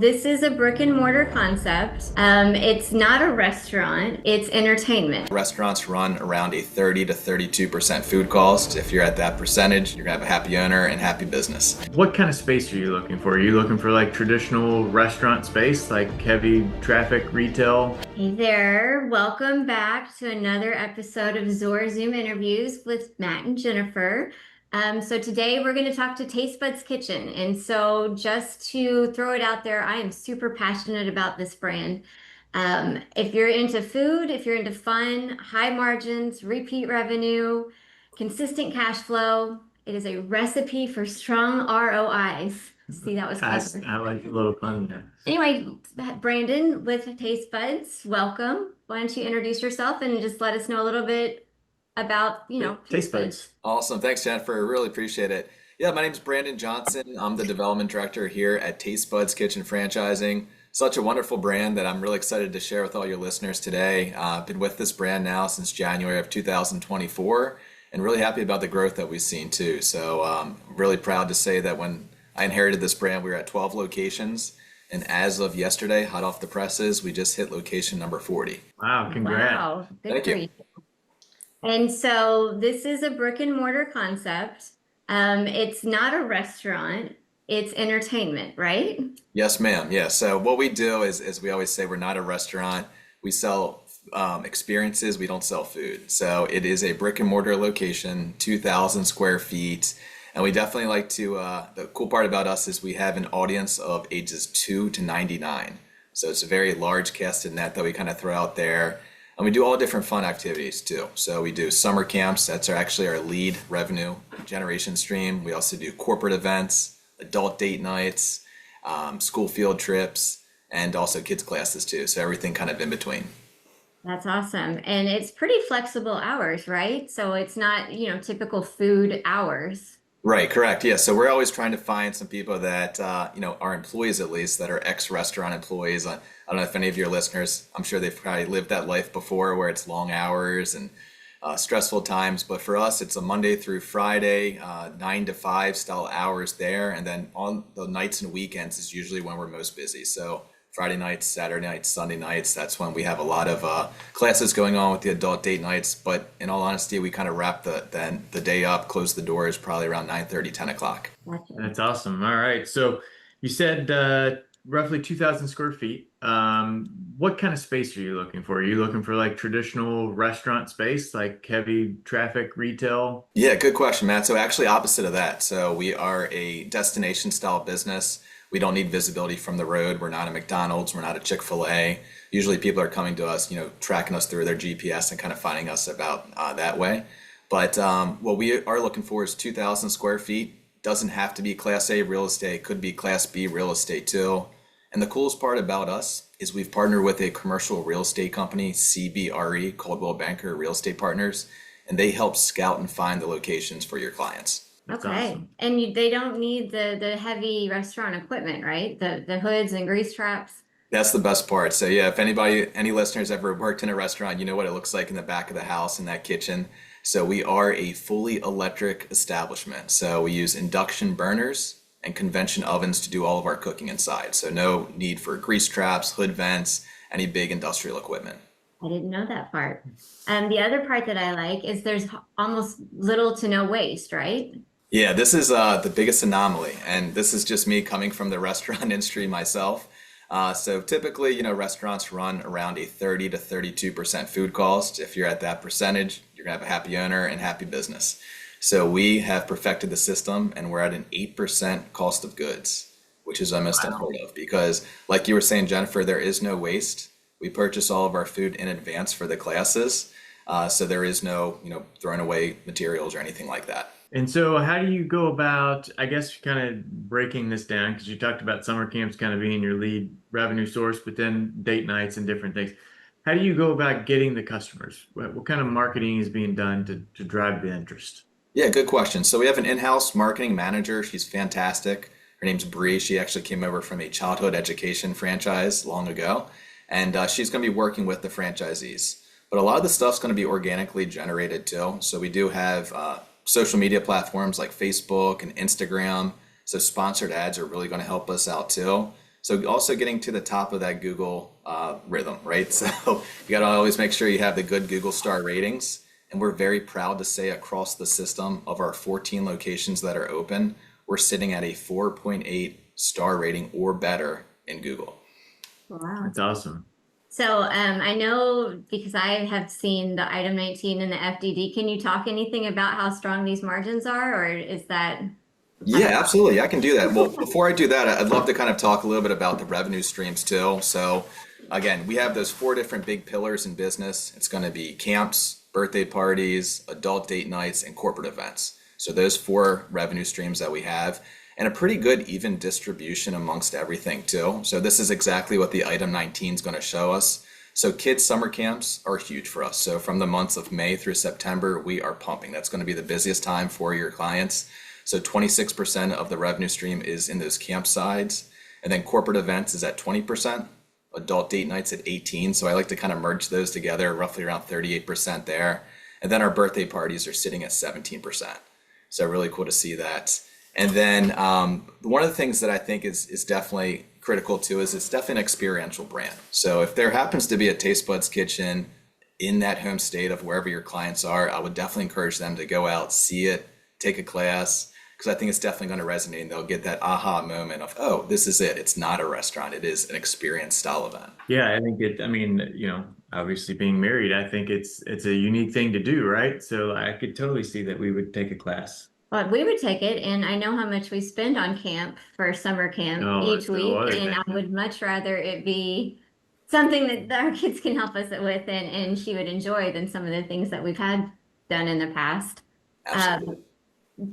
This is a brick and mortar concept. It's not a restaurant, it's entertainment. Restaurants run around a 30 to 32% food cost. If you're at that percentage, you're gonna have a happy owner and happy business. What kind of space are you looking for? Are you looking for like traditional restaurant space, like heavy traffic retail? Hey there, welcome back to another episode of Zor Zoom interviews with Matt and Jennifer. So today we're going to talk to Taste Buds Kitchen. And so just to throw it out there, I am super passionate about this brand. If you're into food, if you're into fun, high margins, repeat revenue, consistent cash flow, it is a recipe for strong ROIs. See, that was I, clever. I like a little fun there. Anyway, Brandon with Taste Buds, welcome. Why don't you introduce yourself and just let us know a little bit about, Taste buds. Awesome. Thanks, Jennifer. Really appreciate it. Yeah, my name's Brandon Johnson. I'm the development director here at Taste Buds Kitchen Franchising. Such a wonderful brand that I'm really excited to share with all your listeners today. I've been with this brand now since January of 2024 and really happy about the growth that we've seen too. So really proud to say that when I inherited this brand, we were at 12 locations. And as of yesterday, hot off the presses, we just hit location number 40. Wow, congrats. Wow, good Thank for you. you. And so this is a brick and mortar concept. It's not a restaurant, it's entertainment, right? Yes, ma'am. Yeah. So what we do is, as we always say, we're not a restaurant. We sell experiences. We don't sell food. So it is a brick and mortar location, 2,000 square feet. And we definitely like to, the cool part about us is we have an audience of ages 2 to 99. So it's a very large casted net that we kind of throw out there. And we do all different fun activities too. So we do summer camps. That's actually our lead revenue generation stream. We also do corporate events, adult date nights, school field trips, and also kids classes too. So everything kind of in between. That's awesome. And it's pretty flexible hours, right? So it's not, typical food hours. Right, correct. Yeah, so we're always trying to find some people that are employees at least that are ex-restaurant employees. I don't know if any of your listeners, I'm sure they've probably lived that life before where it's long hours and stressful times. But for us, it's a Monday through Friday, 9 to 5 style hours there, and then on the nights and weekends is usually when we're most busy. So Friday nights, Saturday nights, Sunday nights, that's when we have a lot of classes going on with the adult date nights. But in all honesty, we kind of wrap the day up, close the doors probably around 9:30, 10 o'clock. Gotcha. That's awesome. All right. So you said roughly 2,000 square feet. What kind of space are you looking for? Are you looking for like traditional restaurant space, like heavy traffic retail? Yeah, good question, Matt. So actually opposite of that. So we are a destination style business. We don't need visibility from the road. We're not a McDonald's. We're not a Chick-fil-A. Usually people are coming to us, tracking us through their GPS and kind of finding us about that way. But what we are looking for is 2,000 square feet. Doesn't have to be Class A real estate. Could be Class B real estate too. And the coolest part about us is we've partnered with a commercial real estate company, CBRE, Coldwell Banker Real Estate Partners, and they help scout and find the locations for your clients. That's Okay. awesome. And they don't need the heavy restaurant equipment, right? The hoods and grease traps. That's the best part. So yeah, if any listeners ever worked in a restaurant, you know what it looks like in the back of the house in that kitchen. So we are a fully electric establishment. So we use induction burners and convention ovens to do all of our cooking inside. So no need for grease traps, hood vents, any big industrial equipment. I didn't know that part. The other part that I like is there's almost little to no waste, right? Yeah, this is the biggest anomaly, and this is just me coming from the restaurant industry myself. So typically, restaurants run around a 30 to 32% food cost. If you're at that percentage, you're gonna have a happy owner and happy business. So we have perfected the system, and we're at an 8% cost of goods, which is almost unheard of because, like you were saying, Jennifer, there is no waste. We purchase all of our food in advance for the classes, so there is no, throwing away materials or anything like that. And so how do you go about, I guess, kind of breaking this down? Because you talked about summer camps kind of being your lead revenue source, but then date nights and different things. How do you go about getting the customers? What kind of marketing is being done to drive the interest? Yeah, good question. So we have an in-house marketing manager. She's fantastic. Her name's Bree. She actually came over from a childhood education franchise long ago, and she's going to be working with the franchisees. But a lot of the stuff's going to be organically generated too. So we do have social media platforms like Facebook and Instagram. So sponsored ads are really going to help us out too. So also getting to the top of that Google rhythm, right? So you got to always make sure you have the good Google star ratings. And we're very proud to say across the system of our 14 locations that are open, we're sitting at a 4.8 star rating or better in Google. Wow. That's awesome. So I know because I have seen the item 19 and the FDD. Can you talk anything about how strong these margins are, or is that kind Yeah, of absolutely. I can do that. Well, before I do that, I'd love to kind of talk a little bit about the revenue streams too. So, again, we have those four different big pillars in business. It's going to be camps, birthday parties, adult date nights, and corporate events. So, those four revenue streams that we have, and a pretty good even distribution amongst everything too. So, this is exactly what the item 19 is going to show us. So, kids' summer camps are huge for us. So, from the months of May through September, we are pumping. That's going to be the busiest time for your clients. So 26% of the revenue stream is in those campsites. And then corporate events is at 20%, adult date nights at 18. So I like to kind of merge those together, roughly around 38% there. And then our birthday parties are sitting at 17%. So really cool to see that. And then one of the things that I think is definitely critical too is it's definitely an experiential brand. So if there happens to be a Taste Buds Kitchen in that home state of wherever your clients are, I would definitely encourage them to go out, see it, take a class, because I think it's definitely going to resonate and they'll get that aha moment of, oh, this is it. It's not a restaurant. It is an experience style event. Yeah, I think I mean, obviously being married, I think it's a unique thing to do, right? So I could totally see that we would take a class. But we would take it, and I know how much we spend on camp for summer camp Oh, each it's no week, other and I thing. would much rather it be something that our kids can help us with and she would enjoy than some of the things that we've had done in the past. Absolutely. Um,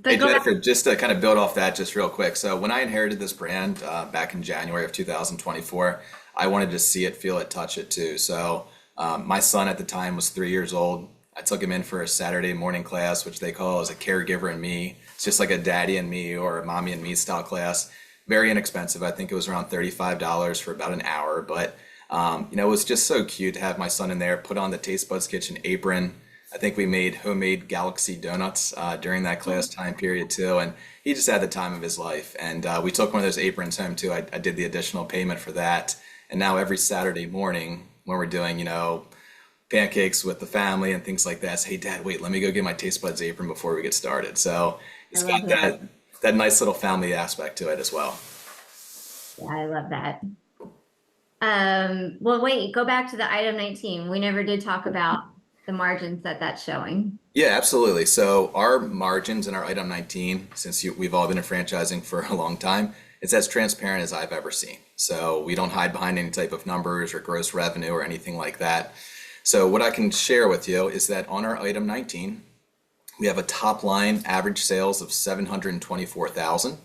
Hey, but go back. Jennifer, just to kind of build off that just real quick. So when I inherited this brand back in January of 2024, I wanted to see it, feel it, touch it too. So my son at the time was 3 years old. I took him in for a Saturday morning class, which they call as a caregiver and me. It's just like a daddy and me or a mommy and me style class. Very inexpensive. I think it was around $35 for about an hour. But it was just so cute to have my son in there, put on the Taste Buds Kitchen apron. I think we made homemade Galaxy donuts during that class time period too, and he just had the time of his life. And we took one of those aprons home too. I did the additional payment for that, and now every Saturday morning when we're doing, pancakes with the family and things like that, I say, hey, Dad, wait, let me go get my Taste Buds apron before we get started. So I it's love got that. that nice little family aspect to it as well. Yeah, I love that. Well, wait, go back to the item 19. We never did talk about the margins that that's showing. Yeah, absolutely. So our margins in our item 19, since we've all been in franchising for a long time, it's as transparent as I've ever seen. So we don't hide behind any type of numbers or gross revenue or anything like that. So what I can share with you is that on our item 19, we have a top line average sales of 724,000.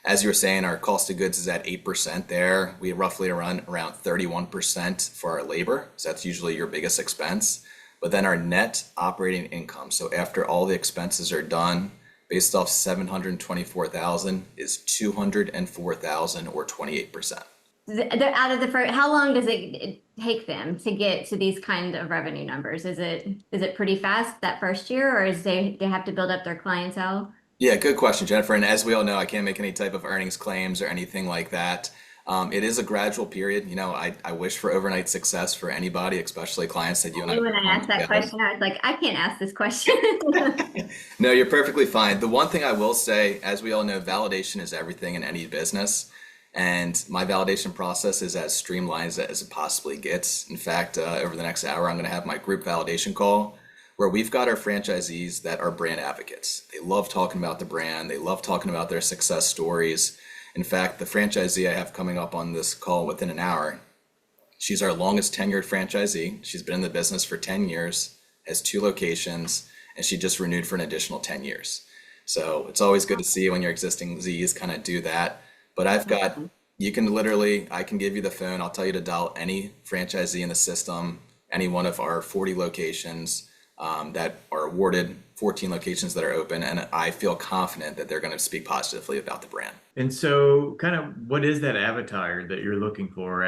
As you were saying, our cost of goods is at 8% there. We roughly run around 31% for our labor. So that's usually your biggest expense. But then our net operating income, so after all the expenses are done, based off 724,000 is 204,000 or 28%. They're out of the first, how long does it take them to get to these kind of revenue numbers? Is it pretty fast that first year, or is they have to build up their clientele? Yeah, good question, Jennifer. And as we all know, I can't make any type of earnings claims or anything like that. It is a gradual period. I wish for overnight success for anybody, especially clients that you and I When work I on asked that together. question, I was like, I can't ask this question. No, you're perfectly fine. The one thing I will say, as we all know, validation is everything in any business. And my validation process is as streamlined as it possibly gets. In fact, over the next hour, I'm going to have my group validation call where we've got our franchisees that are brand advocates. They love talking about the brand, they love talking about their success stories. In fact, the franchisee I have coming up on this call within an hour, she's our longest tenured franchisee. She's been in the business for 10 years, has 2 locations, and she just renewed for an additional 10 years. So it's always good to see when your existing Z's kind of do that. But you can literally, I can give you the phone. I'll tell you to dial any franchisee in the system, any one of our 40 locations that are awarded, 14 locations that are open, and I feel confident that they're going to speak positively about the brand. And so, kind of, what is that avatar that you're looking for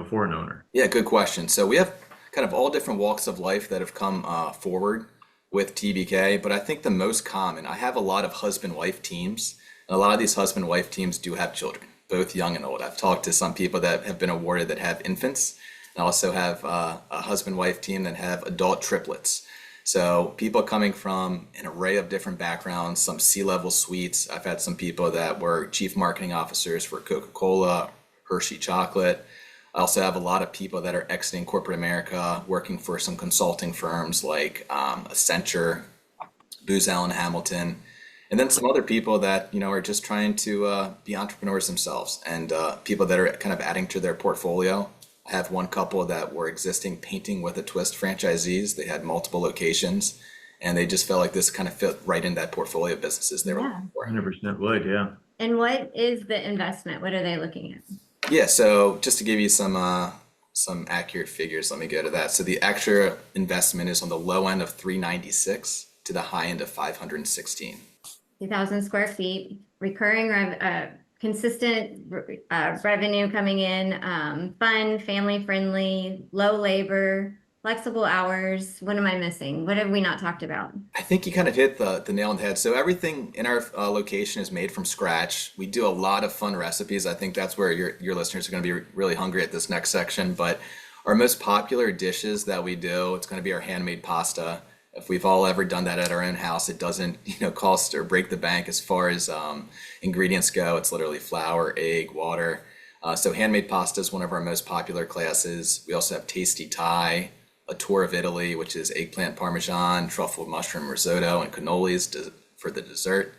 for an owner? Yeah, good question. So we have kind of all different walks of life that have come forward with TBK, but I think the most common, I have a lot of husband-wife teams, and a lot of these husband-wife teams do have children. both young and old. I've talked to some people that have been awarded that have infants, and I also have a husband-wife team that have adult triplets. So people coming from an array of different backgrounds, some C-level suites. I've had some people that were chief marketing officers for Coca-Cola, Hershey Chocolate. I also have a lot of people that are exiting corporate America, working for some consulting firms like Accenture, Booz Allen Hamilton, and then some other people that are just trying to be entrepreneurs themselves, and people that are kind of adding to their portfolio. I have one couple that were existing Painting with a Twist franchisees. They had multiple locations, and they just felt like this kind of fit right in that portfolio of businesses they were Yeah. looking for. 100% would, yeah. And what is the investment? What are they looking at? Yeah, so just to give you some accurate figures, let me go to that. So the extra investment is on the low end of 396 to the high end of 516. 2,000 square feet, recurring consistent revenue coming in, fun, family friendly, low labor, flexible hours. What am I missing? What have we not talked about? I think you kind of hit the nail on the head. So everything in our location is made from scratch. We do a lot of fun recipes. I think that's where your listeners are going to be really hungry at this next section. But our most popular dishes that we do, it's going to be our handmade pasta. If we've all ever done that at our own house, it doesn't, cost or break the bank as far as ingredients go. It's literally flour, egg, water. So handmade pasta is one of our most popular classes. We also have tasty Thai, a tour of Italy, which is eggplant parmesan, truffle mushroom risotto, and cannolis for the dessert.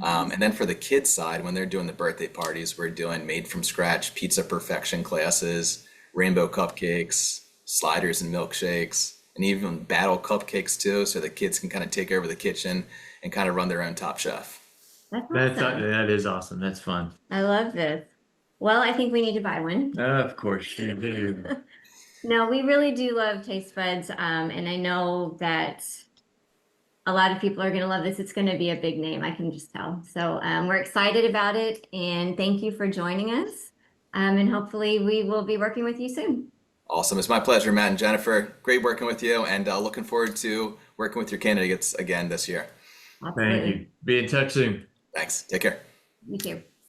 And then for the kids side, when they're doing the birthday parties, we're doing made from scratch pizza perfection classes, rainbow cupcakes, sliders and milkshakes, and even battle cupcakes too, so the kids can kind of take over the kitchen and kind of run their own Top Chef. That's awesome. That is awesome. That's fun. I love this. Well, I think we need to buy one. Of course you do. No, we really do love taste buds, and I know that a lot of people are going to love this. It's going to be a big name, I can just tell. So we're excited about it, and thank you for joining us. And hopefully we will be working with you soon. Awesome. It's my pleasure, Matt and Jennifer. Great working with you, and looking forward to working with your candidates again this year. Thank you. Be in touch soon. Thanks. Take care. You too.